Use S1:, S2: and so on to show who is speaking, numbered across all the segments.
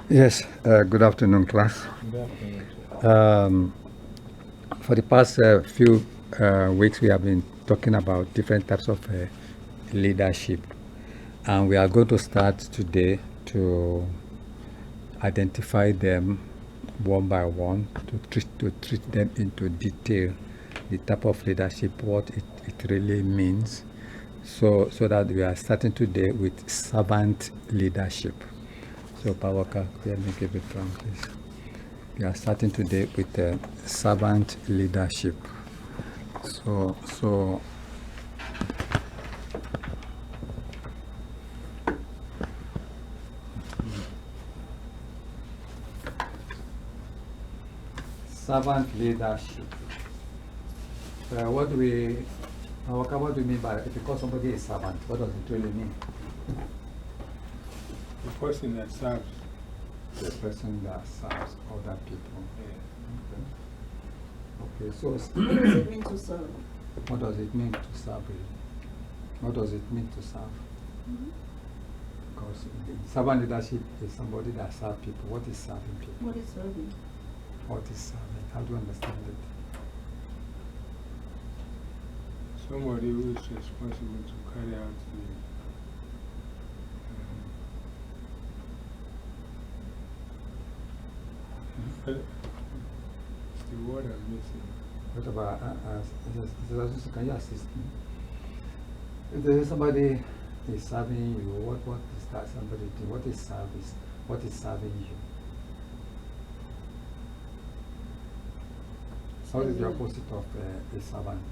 S1: Yes, good afternoon, class.
S2: Good afternoon, sir.
S1: For the past few weeks, we have been talking about different types of leadership, and we are going to start today to identify them one by one, to treat them into detail, the type of leadership, what it really means, so that we are starting today with servant leadership. So, Pawaka, let me give it from please. We are starting today with servant leadership. So servant leadership. What do we, what do you mean by, if you call somebody a servant, what does it really mean?
S2: The person that serves.
S1: The person that serves other people.
S2: Yeah.
S1: Okay, so
S3: What does it mean to serve?
S1: what does it mean to serve? What does it mean to serve? Because servant leadership is somebody that serves people. What is serving people?
S3: What is serving?
S1: What is serving? How do you understand it?
S2: Somebody who is responsible to carry out it's the word I'm missing.
S1: What about, can you assist me? If there is somebody is serving you, what is that somebody doing? What is service? What is serving you? What is the opposite of a servant?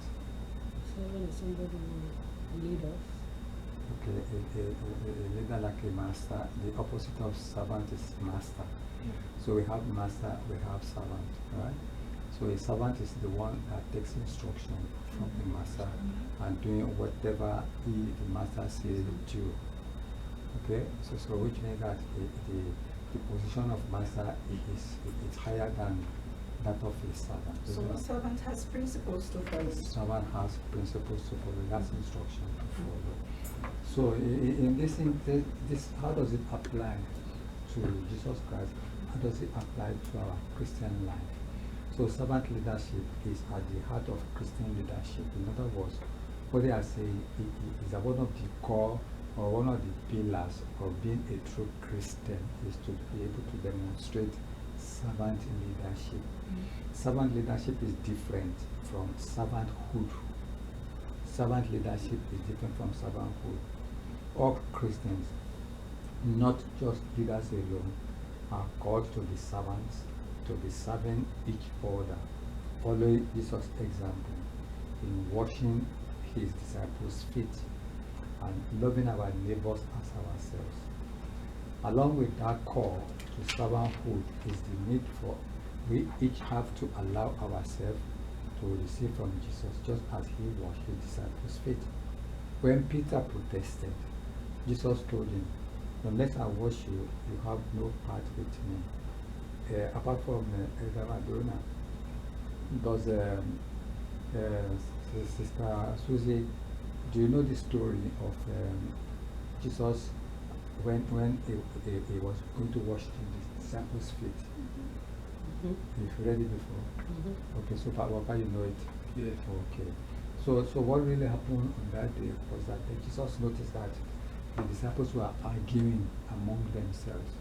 S3: Serving is somebody who leads us.
S1: Okay, a leader like a master. The opposite of servant is master. So we have master, we have servant, right? So a servant is the one that takes instruction from the master and doing whatever the master says do. Okay, so which means that the position of master is higher than that of a servant.
S3: So a servant has principles to follow.
S1: Servant has principles to follow. That's instruction to follow. So in this thing, this how does it apply to Jesus Christ? How does it apply to our Christian life? So servant leadership is at the heart of Christian leadership. In other words, what they are saying is that one of the core or one of the pillars of being a true Christian is to be able to demonstrate servant leadership. Servant leadership is different from servanthood. Servant leadership is different from servanthood. All Christians, not just leaders alone, are called to be servants, to be serving each other, following Jesus' example in washing his disciples' feet and loving our neighbors as ourselves. Along with that call to servanthood is the need for we each have to allow ourselves to receive from Jesus just as he washed his disciples' feet. When Peter protested, Jesus told him, unless I wash you, you have no part with me. Apart from Elder Madonna, does Sister Susie, do you know the story of Jesus when he was going to wash the disciples' feet? You've read it before? Okay, so Papa, you know it?
S2: Yes.
S1: Okay. So what really happened on that day was that Jesus noticed that the disciples were arguing among themselves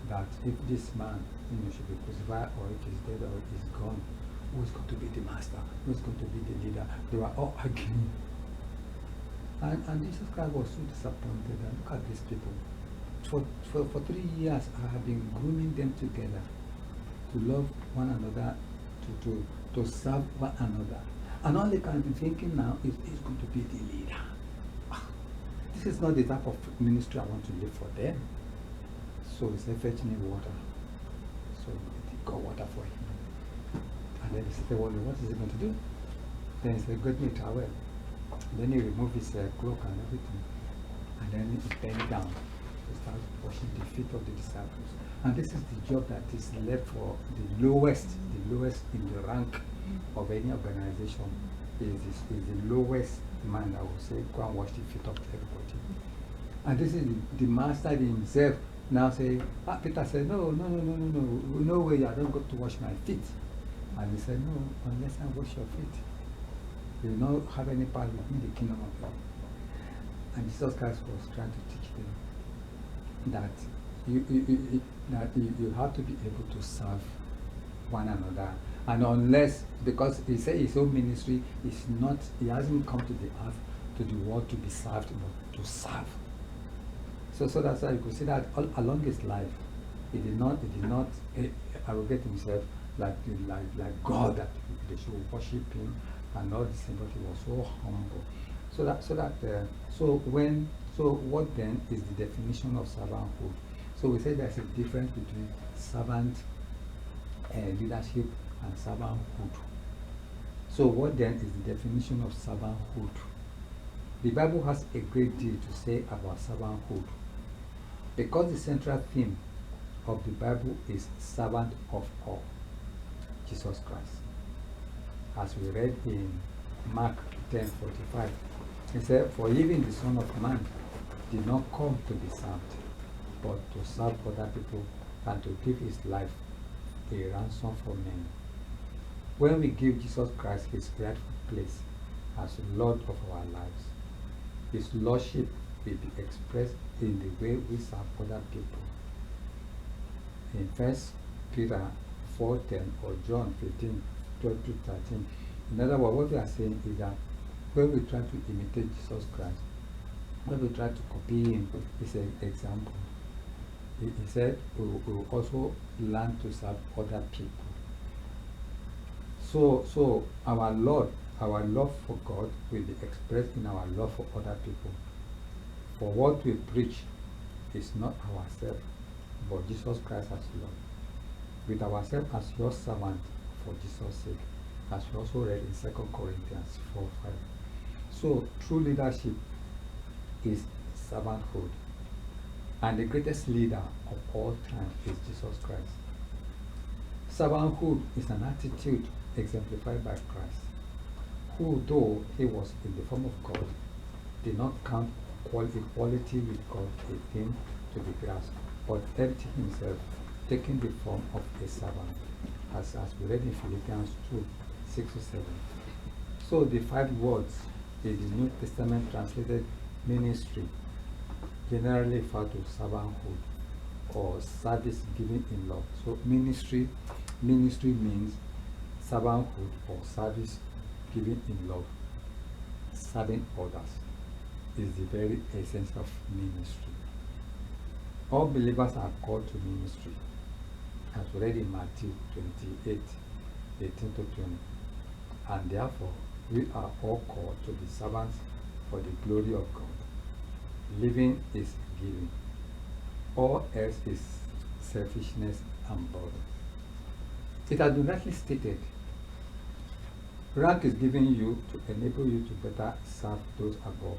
S1: that if this man should be crucified or if he's dead or if he's gone, who is going to be the master? Who is going to be the leader? They were all arguing. And Jesus Christ was so disappointed. And look at these people. For 3 years, I have been grooming them together to love one another, to serve one another. And all they can be thinking now is he's going to be the leader. This is not the type of ministry I want to live for them. So he said, fetch me water. So they got water for him. And then he said, well, what is he going to do? Then he said, get me a towel. Then he removed his cloak and everything. And then he bent down to start washing the feet of the disciples. And this is the job that is left for the lowest in the rank of any organization. Is the lowest man, I would say, go and wash the feet of everybody. And this is the master himself Now say, Peter said, no way, you are not going to wash my feet. And he said, no, unless I wash your feet, you will not have any part within the kingdom of God. And Jesus Christ was trying to teach them that you have to be able to serve one another. And unless, because he said his own ministry is not, he hasn't come to the earth, to the world to be served, but to serve. So that's why you could see that all along his life, he did not arrogate himself like God, that they should worship him and all this thing, but he was so humble. So what then is the definition of servanthood? So we say there's a difference between servant leadership and servanthood. So what then is the definition of servanthood? The Bible has a great deal to say about servanthood, because the central theme of the Bible is servant of all, Jesus Christ. As we read in Mark 10:45, he said, for even the Son of Man did not come to be served, but to serve other people and to give his life a ransom for many. When we give Jesus Christ his rightful place as Lord of our lives, his lordship will be expressed in the way we serve other people. In 1 Peter 4:10 or John 15:12-13, in other words, what we are saying is that when we try to imitate Jesus Christ, when we try to copy him, is an example. He said we will also learn to serve other people. So our love for God will be expressed in our love for other people. For what we preach is not ourselves, but Jesus Christ as Lord, with ourselves as your servant for Jesus' sake, as we also read in 2 Corinthians 4:5. So true leadership is servanthood, and the greatest leader of all time is Jesus Christ. Servanthood is an attitude exemplified by Christ, who, though he was in the form of God, did not count equality with God a thing to be grasped, but emptied himself, taking the form of a servant, as we read in Philippians 2:6-7. So the 5 words in the New Testament translated ministry generally refer to servanthood or service given in love. So ministry means servanthood or service given in love. Serving others is the very essence of ministry. All believers are called to ministry, as we read in Matthew 28:18-20. And therefore, we are all called to be servants for the glory of God. Living is giving. All else is selfishness and burden. It has been rightly stated, rank is given you to enable you to better serve those above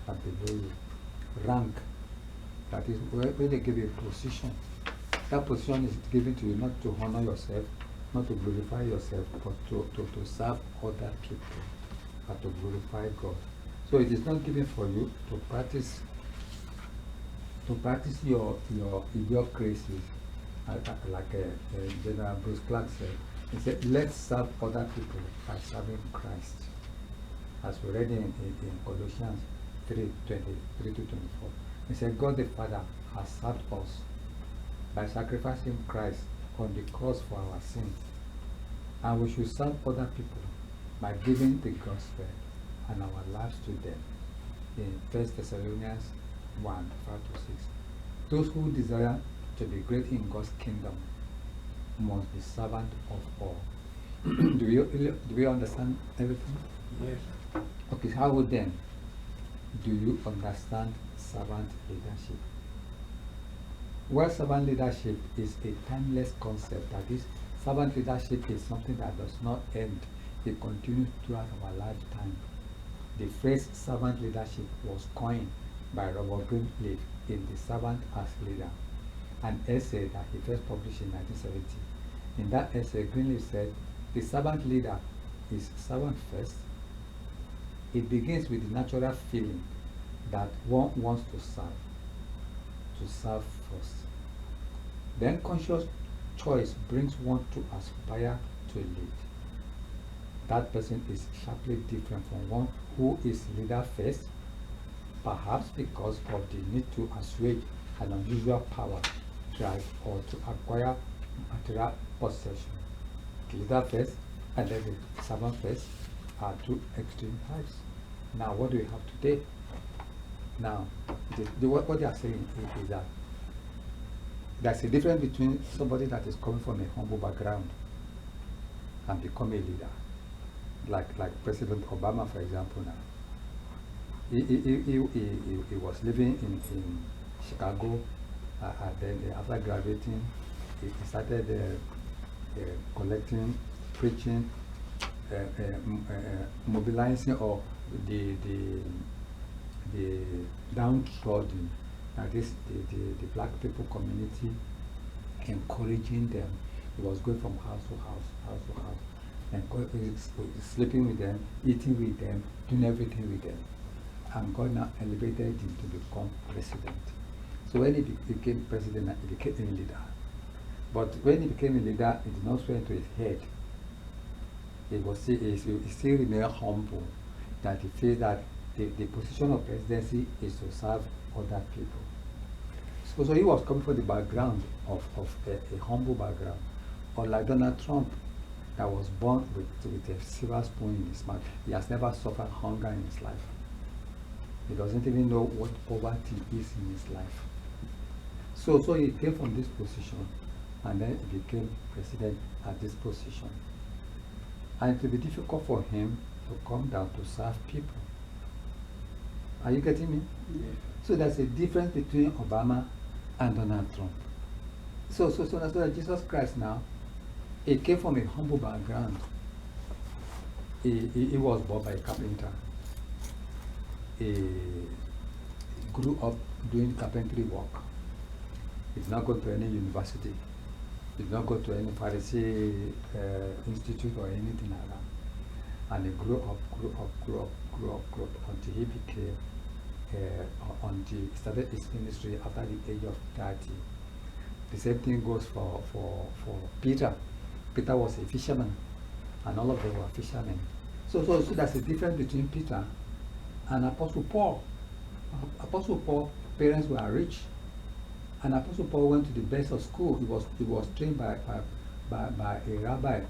S1: and below you. Rank, that is where they give you a position. That position is given to you not to honor yourself, not to glorify yourself, but to serve other people and to glorify God. So it is not given for you to practice your idiocracy, like General Bruce Clark said. He said, let's serve other people by serving Christ, as we read in Colossians 3:23-24. He said, God the Father has served us by sacrificing Christ on the cross for our sins, and we should serve other people by giving the gospel and our lives to them. In 1 Thessalonians 1:5-6. Those who desire to be great in God's kingdom must be servant of all. Do we understand everything?
S2: Yes.
S1: Okay, how then do you understand servant leadership? Well, servant leadership is a timeless concept. That is, servant leadership is something that does not end. It continues throughout our lifetime. The phrase servant leadership was coined by Robert Greenleaf in The Servant as Leader, an essay that he first published in 1970. In that essay, Greenleaf said, the servant leader is servant first. It begins with the natural feeling that one wants to serve first. Then conscious choice brings one to aspire to lead. That person is sharply different from one who is leader first, perhaps because of the need to assuage an unusual power drive or to acquire material possession. The leader first and then the servant first are two extreme types. Now, what do we have today? Now, what they are saying is that there's a difference between somebody that is coming from a humble background and become a leader. Like President Obama, for example, now. He was living in Chicago, and then after graduating, he started collecting, preaching, mobilizing of the downtrodden, that is the black people community, encouraging them. He was going from house to house, and sleeping with them, eating with them, doing everything with them. And God now elevated him to become president. So when he became president, he became a leader. But when he became a leader, it did not swear to his head. He still remained humble, that he feels that the position of presidency is to serve other people. So he was coming from the background of a humble background. Unlike Donald Trump, that was born with a silver spoon in his mouth. He has never suffered hunger in his life. He doesn't even know what poverty is in his life. So he came from this position, and then he became president at this position. And it will be difficult for him to come down to serve people. Are you getting me?
S2: Yeah.
S1: So there's a difference between Obama and Donald Trump. So that Jesus Christ now, he came from a humble background. He was born by a carpenter. He grew up doing carpentry work. He did not go to any university. He did not go to any Pharisee institute or anything like that. And he grew up until he became, until he started his ministry after the age of 30. The same thing goes for Peter. Peter was a fisherman, and all of them were fishermen. So there's a difference between Peter and Apostle Paul. Apostle Paul's parents were rich, and Apostle Paul went to the best of school. He was trained by a rabbi,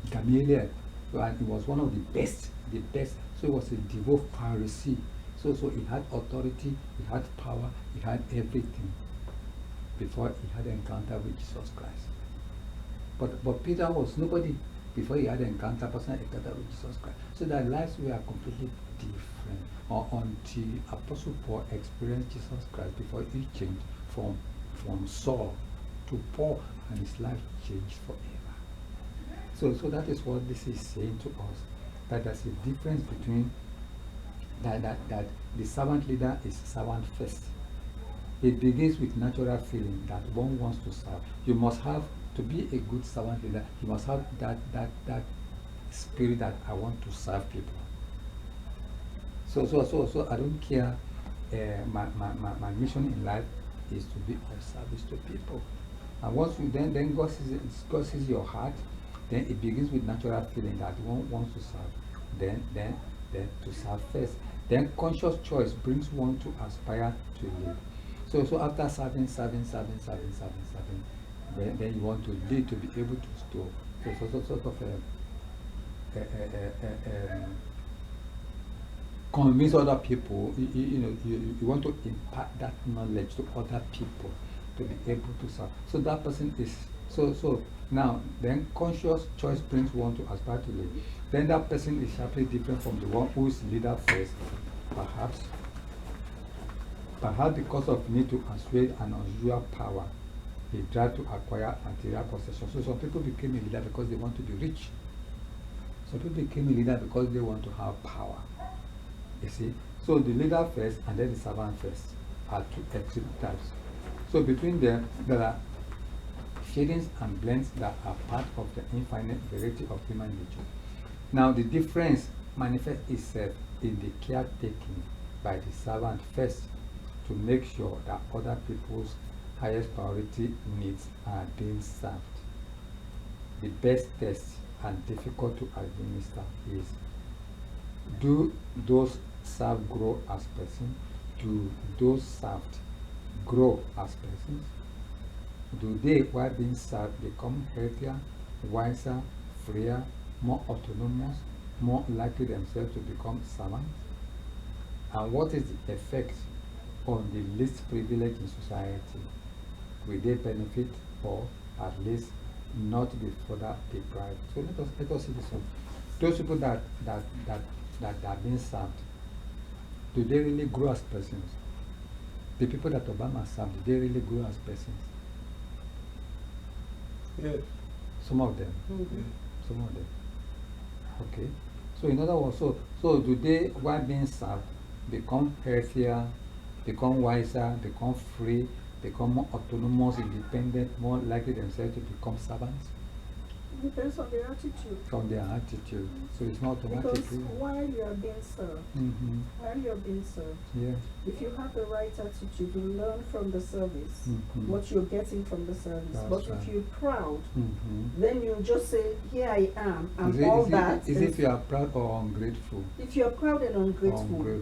S1: Gamaliel, and he was one of the best. So he was a devout Pharisee. So he had authority, he had power, he had everything before he had an encounter with Jesus Christ. But Peter was nobody before he had an encounter, personal encounter with Jesus Christ. So their lives were completely different until Apostle Paul experienced Jesus Christ before he changed from Saul to Paul, and his life changed forever. So that is what this is saying to us, that there's a difference between that the servant leader is servant first. It begins with natural feeling that one wants to serve. You must have, to be a good servant leader, you must have that spirit that I want to serve people. So I don't care. My mission in life is to be of service to people. And once you then God sees your heart, then it begins with natural feeling that one wants to serve. Then to serve first. Then conscious choice brings one to aspire to live. So after serving, then you want to lead, to be able to store. So sort of convince other people. You want to impart that knowledge to other people to be able to serve. So that person is so now then conscious choice brings one to aspire to live. Then that person is sharply different from the one who is leader first, perhaps because of need to assuage an unusual power. He tried to acquire material possession. So some people became a leader because they want to be rich. Some people became a leader because they want to have power. You see? So the leader first and then the servant first are two extreme types. So between them, there are shadings and blends that are part of the infinite variety of human nature. Now the difference manifests itself in the care taken by the servant first to make sure that other people's highest priority needs are being served. The best test and difficult to administer is, do those served grow as persons? Do those served grow as persons? Do they, while being served, become healthier, wiser, freer, more autonomous, more likely themselves to become servants? And what is the effect on the least privileged in society? Will they benefit, or at least not be further deprived? So let us see this one. Those people that are being served, do they really grow as persons? The people that Obama served, do they really grow as persons?
S2: Yes.
S1: Some of them. Some of them. Okay. So in other words, so do they, while being served, become healthier, become wiser, become free, become more autonomous, independent, more likely themselves to become servants?
S4: Depends on their attitude.
S1: From their attitude. So it's not automatic.
S4: Because while you are being served,
S1: Yeah.
S4: if you have the right attitude, you learn from the service what you're getting from the service.
S1: That's
S4: but
S1: right.
S4: if you're proud, then you just say, here I am, and
S1: Is it you are proud or ungrateful?
S4: If you're proud and ungrateful,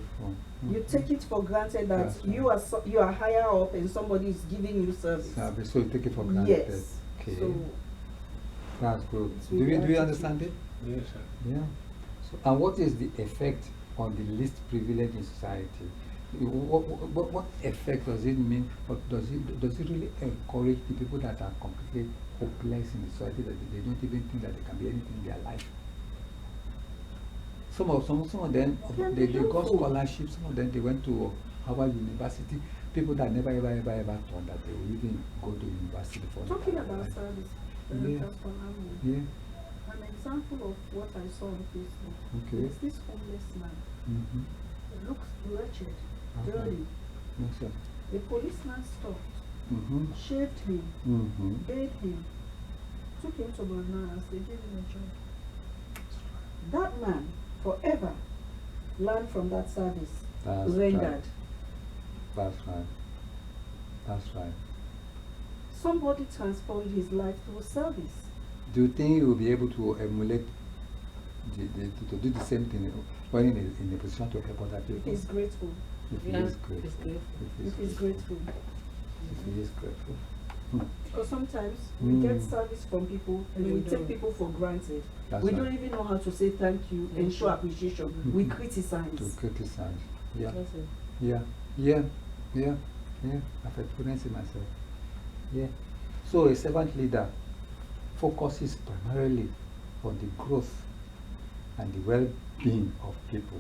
S4: you take it for granted that
S1: That's
S4: you are higher up and somebody is giving you service.
S1: So you take it for granted.
S4: Yes.
S1: Okay.
S4: So
S1: that's good.
S4: it's
S1: Do
S4: with
S1: you
S4: attitude.
S1: understand it?
S2: Yes, sir.
S1: Yeah. So, and what is the effect on the least privileged in society? What effect does it mean? Or does it really encourage the people that are completely hopeless in the society, that they don't even think that there can be anything in their life? Some of them, they got scholarships. Some of them, they went to Harvard University. People that never ever thought that they would even go to university before.
S4: talking about service,
S1: Yeah. Yeah.
S4: an example of what I saw on Facebook.
S1: Okay.
S4: There's this homeless man. He looks wretched,
S1: Okay.
S4: dirty.
S1: Yes, sir.
S4: The policeman stopped, shaved him, bathed him, took him to bananas, they gave him a job. That man forever learned from that service
S1: That's
S4: rendered.
S1: right. That's right. That's right.
S4: Somebody transformed his life through service.
S1: Do you think you will be able to emulate, to do the same thing when in a position to help other
S4: If
S1: people?
S4: he's grateful.
S1: If he
S3: Yeah,
S1: is grateful.
S3: he's grateful.
S4: If he's grateful.
S1: If he is grateful.
S4: Because sometimes we get service from people and we take people for granted.
S1: That's
S4: We
S1: right.
S4: don't even know how to say thank you and show appreciation. We criticize.
S1: To criticize. Yeah.
S3: That's it.
S1: Yeah. I've experienced it myself. Yeah. So a servant leader focuses primarily on the growth and the well-being of people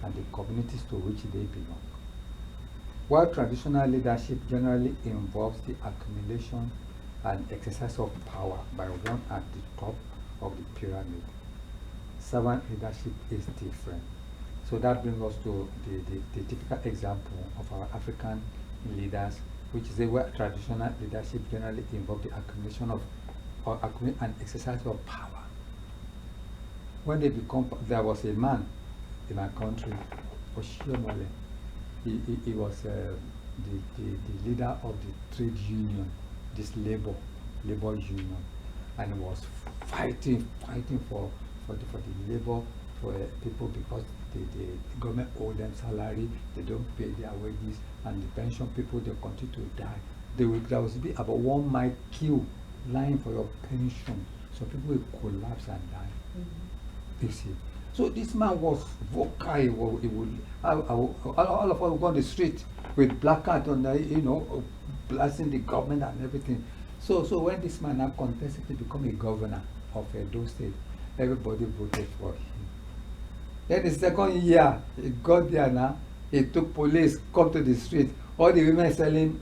S1: and the communities to which they belong. While traditional leadership generally involves the accumulation and exercise of power by one at the top of the pyramid, servant leadership is different. So that brings us to the typical example of our African leaders, which is where traditional leadership generally involves the accumulation of and exercise of power. When they become, there was a man in my country, Oshiomole. He was the leader of the trade union, this labor union, and he was fighting for the labor for people, because the government owe them salary, they don't pay their wages, and the pension people, they continue to die. There will be about 1 mile queue line for your pension, so people will collapse and die. You see. So this man was vocal. He would all of us would go on the street with placard on the, blasting the government and everything. So when this man now contested to become a governor of Edo State, everybody voted for him. Then the second year, he got there now, he took police, come to the street, all the women selling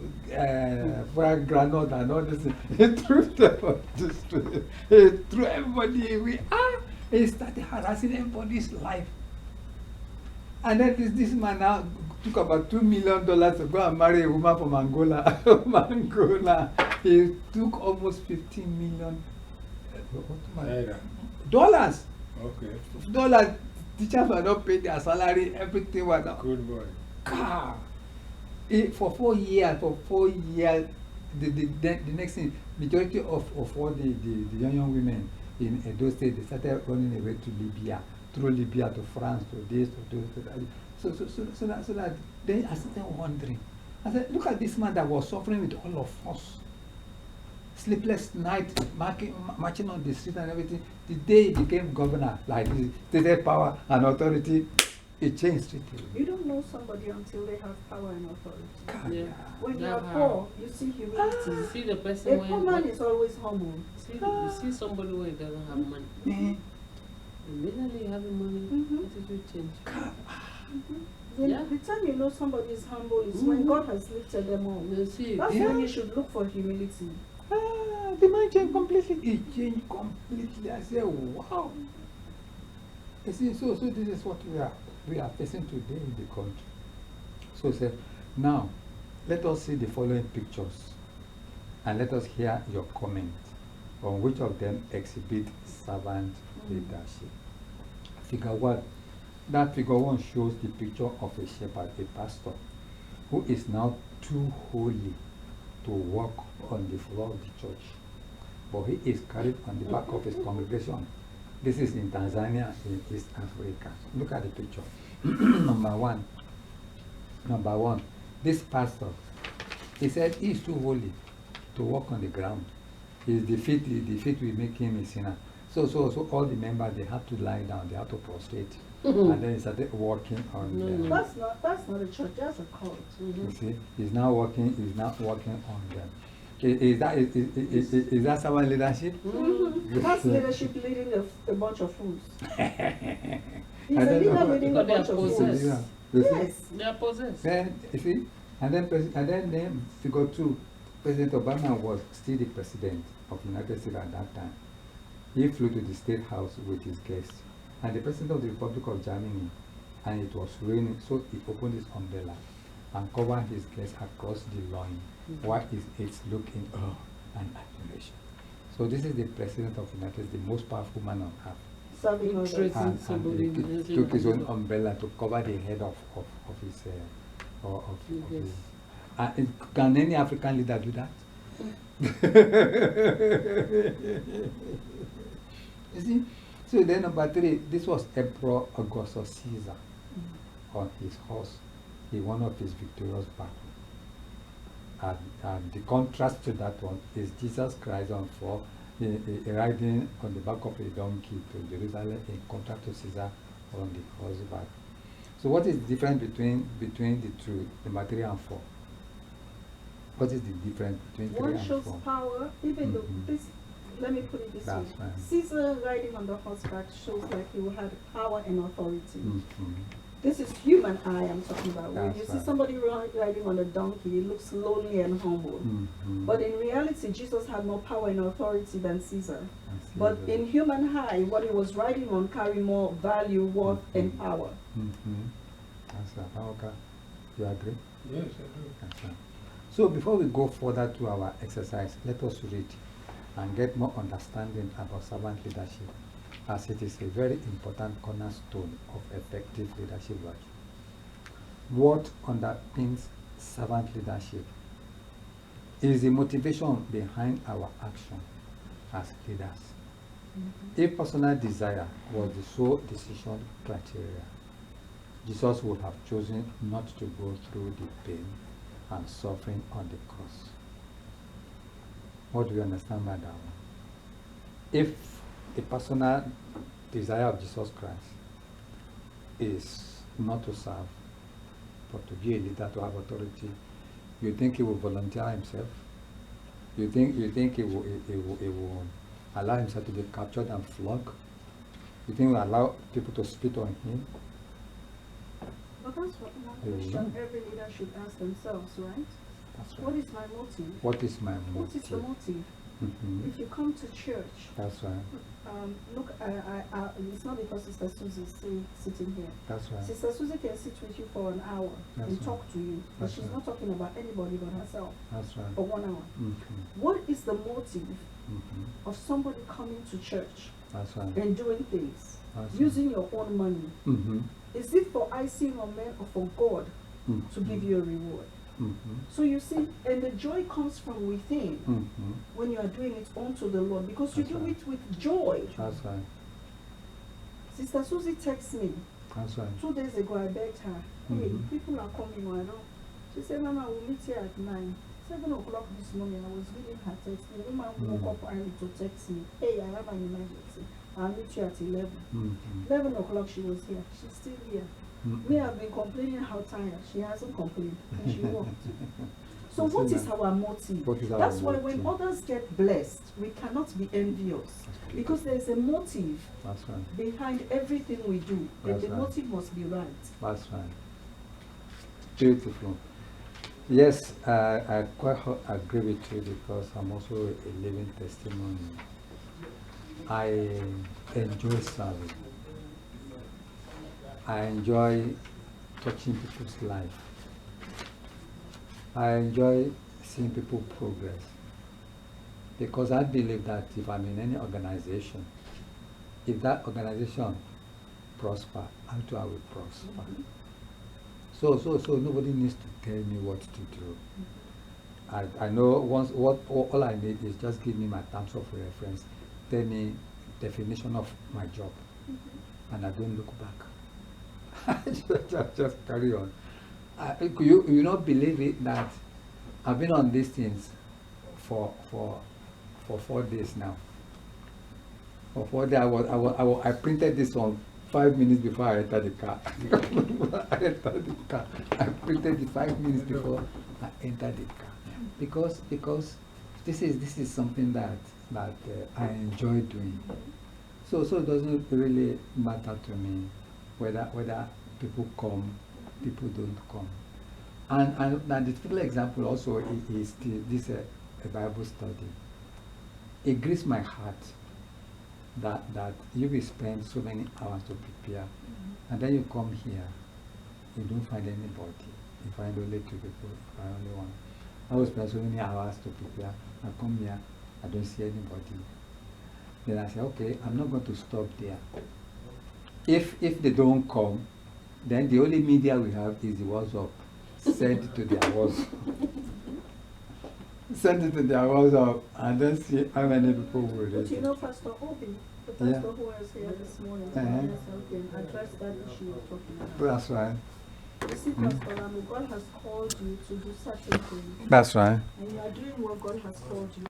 S1: fried granite and all this, he threw them on the street. He threw everybody away. He started harassing everybody's life. And then this man now took about $2 million to go and marry a woman from Angola. He took almost 15 million dollars.
S2: Okay.
S1: Dollars. Teachers were not paid their salary. Everything was not.
S2: Good boy.
S1: For 4 years, the next thing, majority of all the young women in those states, they started running away to Libya, through Libya to France, to this, to those, to that. So that then I started wondering. I said, look at this man that was suffering with all of us. Sleepless night, marching on the street and everything. The day he became governor, like this, stated power and authority, it changed strictly.
S4: You don't know somebody until they have power and authority.
S1: God,
S3: Yeah.
S4: When you
S3: Yeah.
S4: are poor, you see humility.
S3: See the person
S4: A
S3: when
S4: poor man is always humble.
S3: you see somebody when he doesn't have money.
S1: Eh,
S3: Immediately having money,
S4: Mhm.
S3: attitude change.
S4: Then
S3: Yeah.
S4: the time you know somebody is humble is when God has lifted them up.
S3: You see,
S4: That's
S1: Yeah.
S4: when you should look for humility.
S1: the man changed completely. He changed completely. I said, wow. You see, so this is what we are facing today in the country. So he said, now let us see the following pictures and let us hear your comment on which of them exhibit servant leadership. Figure 1. That figure 1 shows the picture of a shepherd, a pastor, who is now too holy to walk on the floor of the church, but he is carried on the back of his congregation. This is in Tanzania, in East Africa. Look at the picture. Number one, this pastor, he said he is too holy to walk on the ground. The feet will make him a sinner. So all the members, they have to lie down, they have to prostrate, and then he started walking on them.
S4: That's not a church, that's a cult.
S1: You see, he's now walking on them. Is that servant leadership?
S4: That's leadership leading a bunch of fools. He's
S1: I
S4: a
S1: don't
S4: leader
S1: know.
S4: leading a
S3: But they are
S4: bunch of fools.
S3: possessed.
S1: You see?
S4: Yes.
S3: They are possessed.
S1: Then, you see, and then figure 2, President Obama was still the president of the United States at that time. He flew to the State House with his guests, and the president of the Republic of Germany, and it was raining, so he opened his umbrella and covered his guests across the lawn, while it's looking and admiration. So this is the president of the United States, the most powerful man on earth.
S4: Serving others.
S3: Tracy.
S1: And
S3: Somebody
S1: he took his own umbrella to cover the head of his
S3: Yes.
S1: can any African leader do that? You see? So then number 3, this was Emperor Augustus Caesar on his horse in one of his victorious battles. And the contrast to that one is Jesus Christ on 4, riding on the back of a donkey to Jerusalem, in contrast to Caesar on the horseback. So what is the difference between the two, number 3 and 4? What is the difference between 3
S4: One
S1: and
S4: shows
S1: 4?
S4: power, even though
S1: Mhm.
S4: this, let me put it this way.
S1: That's fine.
S4: Caesar riding on the horseback shows like he had power and authority.
S1: Mhm.
S4: This is human eye I'm talking about. When
S1: That's
S4: you see
S1: right.
S4: somebody riding on a donkey, it looks lonely and humble.
S1: Mhm.
S4: But in reality, Jesus had more power and authority than Caesar.
S1: And
S4: But
S1: Caesar.
S4: in human high, what he was riding on carried more value, worth, and
S1: Mhm.
S4: power.
S1: That's right. Okay. You agree?
S2: Yes, I do.
S1: That's right. So before we go further to our exercise, let us read and get more understanding about servant leadership, as it is a very important cornerstone of effective leadership work. What underpins servant leadership is the motivation behind our action as leaders. If personal desire was the sole decision criteria, Jesus would have chosen not to go through the pain and suffering on the cross. What do you understand by that one? If the personal desire of Jesus Christ is not to serve, but to be a leader, to have authority, you think he will volunteer himself? You think he will allow himself to be captured and flogged? You think he will allow people to spit on him?
S4: But that's what one question every leader should ask themselves, right?
S1: That's
S4: What
S1: right.
S4: is my motive?
S1: What is my
S4: What is the
S1: motive?
S4: motive?
S1: Mhm.
S4: If you come to church,
S1: That's right.
S4: look, it's not because Sister Susie is sitting here.
S1: That's right.
S4: Sister Susie can sit with you for an hour
S1: That's
S4: and
S1: right.
S4: talk to you, but
S1: That's
S4: she's
S1: right.
S4: not talking about anybody but herself
S1: That's right.
S4: for 1 hour.
S1: Mhm.
S4: What is the motive
S1: Mhm.
S4: of somebody coming to church
S1: That's right.
S4: and doing things,
S1: That's right.
S4: using your own money?
S1: Mhm.
S4: Is it for icing on men or for God
S1: Mhm.
S4: to give you a reward? So you see, and the joy comes from within when you are doing it unto the Lord, because you
S1: That's
S4: do
S1: right.
S4: it with joy.
S1: That's right.
S4: Sister Susie texted me
S1: That's right.
S4: 2 days ago. I begged her, hey, people are coming, I know. She said, Mama, we'll meet here at 9. 7 o'clock this morning, I was reading her text. The woman woke up early to text me, hey, I have an emergency. I'll meet you at 11. 11 o'clock, she was here. She's still here. Me, I've been complaining how tired. She hasn't complained, and she won't. So what is our motive? That's why when others get blessed, we cannot be envious, because there's a motive
S1: That's right.
S4: behind everything we do, and
S1: That's
S4: the
S1: right.
S4: motive must be right.
S1: That's right. Beautiful. Yes, I quite agree with you, because I'm also a living testimony. I enjoy serving. I enjoy touching people's life. I enjoy seeing people progress, because I believe that if I'm in any organization, if that organization prosper, I too I will prosper. So nobody needs to tell me what to do. I know all I need is just give me my terms of reference, tell me definition of my job, and I don't look back. just carry on. You not believe it that I've been on these things for 4 days now. For 4 days, I printed this on 5 minutes before I entered the car. I entered the car. I printed it 5 minutes before I entered the car, because this is something that I enjoy doing. So it doesn't really matter to me whether people come, people don't come. And the typical example also is this a Bible study. It grieves my heart that you will spend so many hours to prepare, and then you come here, you don't find anybody. You find only 2 people, you find only one. I will spend so many hours to prepare, I come here, I don't see anybody. Then I say, okay, I'm not going to stop there. If they don't come, then the only media we have is the WhatsApp. Send it to their WhatsApp. Send it to their WhatsApp, and then see how many people will read
S4: But you
S1: it.
S4: know, Pastor Obi, the pastor who was here this morning, can address that issue you're talking about.
S1: That's right.
S4: You see, Pastor Lamu, God has called you to do certain things,
S1: That's right.
S4: and you are doing what God has called you